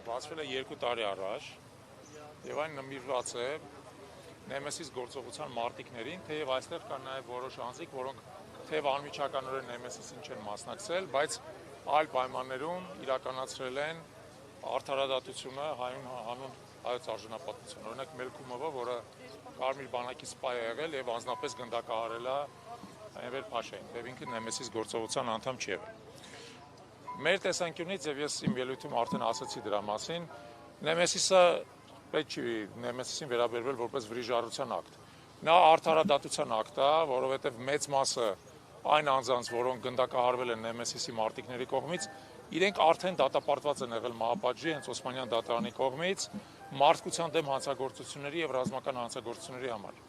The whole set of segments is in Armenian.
բացվել է 2 տարի առաջ եւ այն նվիրված է Նեմեսիս գործողության մարտիկներին, թեև այստեղ կան նաև որոշ անձիկ, որոնք թեև անմիջականորեն Նեմեսիսին չեն մասնակցել, բայց այլ պայմաններում իրականացրել են արդարադատությունը հանուն հայոց արժանապատվության։ Օրինակ Մելքումովը, որը Կարմիր բանակի սպա է եղել եւ անձնապես գնդակահարել է Էնվեր Փաշային, թեև ինքը Նեմեսիս գործողության անդամ չի եղել։ Մեր տեսանկյունից եւ ես իմ ելույթում արդեն ասացի դրա մասին, Նեմեսիսը պետք չի Նեմեսիսին վերաբերվել որպես վրիժառության ակտ։ Նա արդարադատության ակտ է, որովհետեւ մեծ մասը այն անձանց, որոնք գնդակահարվել են Նեմեսիսի մարտիկների կողմից, իրենք արդեն դատապարտված են եղել Մահապատժի, հենց Օսմանյան դատարանի կողմից, մարդկության դեմ հանցագործությունների եւ ռազմական հանցագործությունների համար։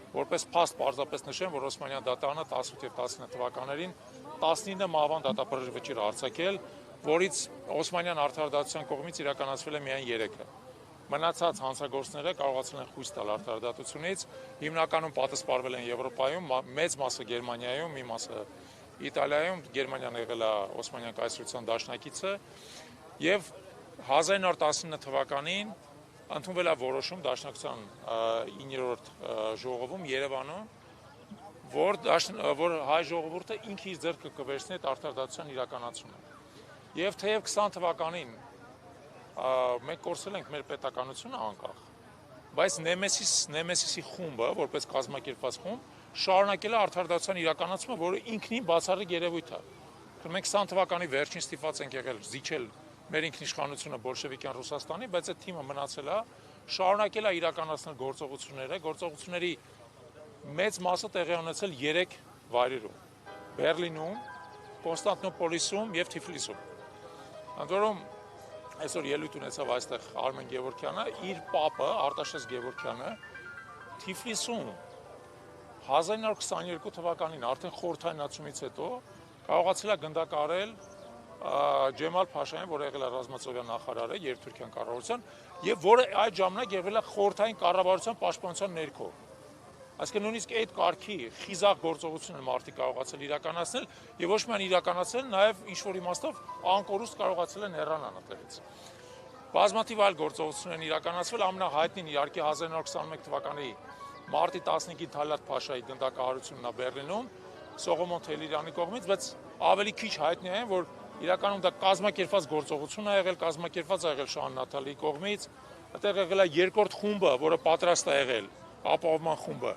Որպես փաստ պարզապես նշեմ, որ Օսմանյան դատարանը 18 եւ 19 թվականներին 19 մահվան դատապարտվիչեր արձակել, որից Օսմանյան արդարադատության կողմից իրականացվել է միայն 3-ը։ Մնացած հանցագործները կարողացել են խույս տալ արդարադատությունից, հիմնականում պատասպարվել են Եվրոպայում, մեծ մասը Գերմանիայում, մի մասը Իտալիայում, Գերմանիան եղել է Օսմանյան կայսրության դաշնակիցը, եւ 1919 թվականին ընդունվել է որոշում Դաշնակցության 9-րդ ժողովում Երևանում, որ հայ ժողովուրդը ինքը իր ձեռքը կվերցնի այդ արդարադատության իրականացումը։ Եվ թեև 20 թվականին մենք կորցրել ենք մեր պետականությունը անկախ, բայց Նեմեսիսի խումբը, որպես կազմակերպված խումբ, շարունակել է արդարադատության իրականացումը, որը ինքնին բացառիկ երևույթ է։ Մենք 20 թվականի վերջին ստիպված ենք եղել զիջել մեր ինքնիշխանությունը բոլշևիկյան Ռուսաստանի, բայց այդ թիմը մնացել է, շարունակել է իրականացնել գործողությունների մեծ մասը տեղի ունեցել 3 վայրերում՝ Բերլինում, Կոնստանտինոպոլիսում եւ Թիֆլիսում։ Ընդ որում այսօր ելույթ ունեցավ այստեղ Արմեն Գևորգյանը, իր պապը Արտաշես Գևորգյանը Թիֆլիսում 1922 թվականին արդեն խորհրդայնացումից հետո կարողացել է գնդակահարել Ջեմալ Փաշային, որը եղել է ռազմածովյան նախարարը Երթուրքյան կառավարության, եւ որը այդ ժամանակ եղել է խորհրդային կառավարության պաշտպանության ներքո։ Այսինքն նույնիսկ այդ կարգի խիզախ գործողությունը մարդիկ կարողացել իրականացնել եւ ոչ միայն իրականացնել, նաեւ ինչ որ իմաստով անկորուստ կարողացել են հեռանալ այդտեղից։ Բազմաթիվ այլ գործողություններ են իրականացվել, ամենահայտնին իհարկե 1921 թվականի մարտի 15-ին Թալատ Փաշայի գնդակահարությունն է Բերլինում Սողոմոն Թելիրյանի կողմից, բայց ավելի քիչ հայտնի է, որ իրականում դա կազմակերպված գործողություն է եղել, կազմակերպված է եղել Շահան Նաթալիի կողմից, այդտեղ եղել է երկրորդ խումբը, որը պատրաստ է եղել, ապահովման խումբը,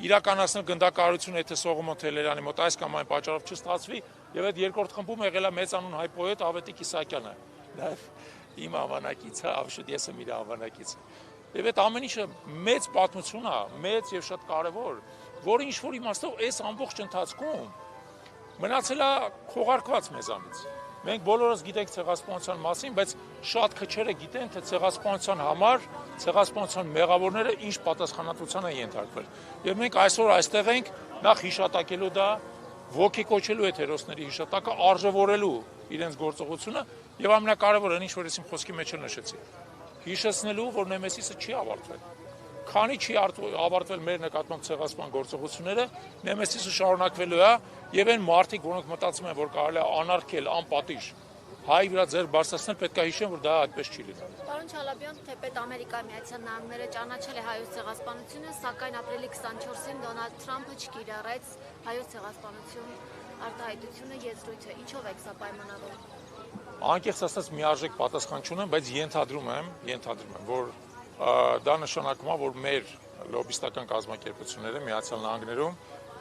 իրականացնել գնդակահարությունը, եթե Սողոմոն Թելերյանի մոտ այս կամ այն պատճառով չստացվի, եւ այդ երկրորդ խմբում եղել է մեծանուն հայ պոետ Ավետիք Իսահակյանը, նաեւ իմ անվանակիցը, ավշուտ ես եմ իր անվանակիցը։ Եվ այդ ամեն ինչը մեծ պատմություն է, մեծ եւ շատ կարեւոր, որը ինչ որ իմաստով այս ամբողջ ընթացքում մնացել է քողարկված մեզանից։ Մենք բոլորս գիտենք ցեղասպանության մասին, բայց շատ քչերը գիտեն, թե ցեղասպանության համար ցեղասպանության մեղավորները ինչ պատասխանատվության են ենթարկվել։ Եվ մենք այսօր այստեղ ենք նախ հիշատակելու դա, ոգեկոչելու այդ հերոսների հիշատակը, արժևորելու իրենց գործողությունը եւ ամենակարևորը, ինչ որ ես իմ խոսքի մեջ նշեցի, հիշեցնելու, որ Նեմեսիսը չի ավարտվել։ Քանի չի ավարտվել մեր նկատմամբ ցեղասպան գործողությունները, Նեմեսիսը շարունակվելու է եւ այն մարդիկ, որոնք մտածում են, որ կարելի է անարգել, անպատիժ հայ վրա ձեռք բարձրացնել, պետք է հիշեն, որ դա այդպես չի լինում։ Պարոն Չալաբյան, թեպետ Ամերիկայի Միացյալ Նահանգները ճանաչել է հայոց ցեղասպանությունը, սակայն ապրիլի 24-ին Դոնալդ Թրամփը չկիրառեց հայոց ցեղասպանություն արտահայտությունը եզրույթը։ Ինչով եք սա պայմանավորում։ Անկեղծ ասած միարժեք պատասխան չունեմ, բայց ենթադրում եմ, որ դա նշանակում է, որ մեր լոբիստական կազմակերպությունները Միացյալ Նահանգներում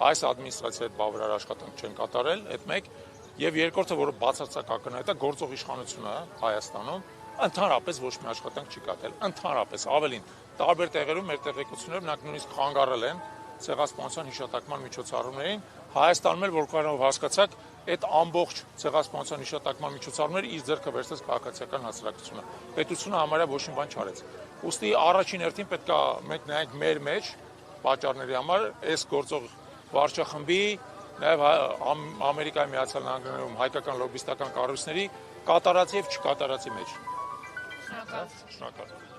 այս ադմինիստրացիայի հետ բավարար աշխատանք չեն կատարել, այդ մեկ, եւ երկրորդը, որը բացարձակ ակնհայտ է, գործող իշխանությունը Հայաստանում ընդհանրապես ոչ մի աշխատանք չի կատարել, ընդհանրապես, ավելին, տարբեր տեղերում մեր տեղեկությունները նրանք նույնիսկ խանգարել են ցեղասպանության հիշատակման միջոցառումներին, Հայաստանում էլ, որ կարողանով հասկացաք, այդ ամբողջ ցեղասպանության հիշատակման միջոցառումները իր ձեռքը վերցրեց քաղաքացիական հասարակությունը։ Պետությունը համարյա ոչ մի բան չարեց։ Ուստի առաջին հերթին պետք է մենք նայենք մեր մեջ պատճառների համար այս գործող վարչախմբի, նաև Ամերիկայի Միացյալ Նահանգներում հայկական լոբիստական կառույցների կատարածի եւ չկատարածի մեջ։ Շնորհակալ։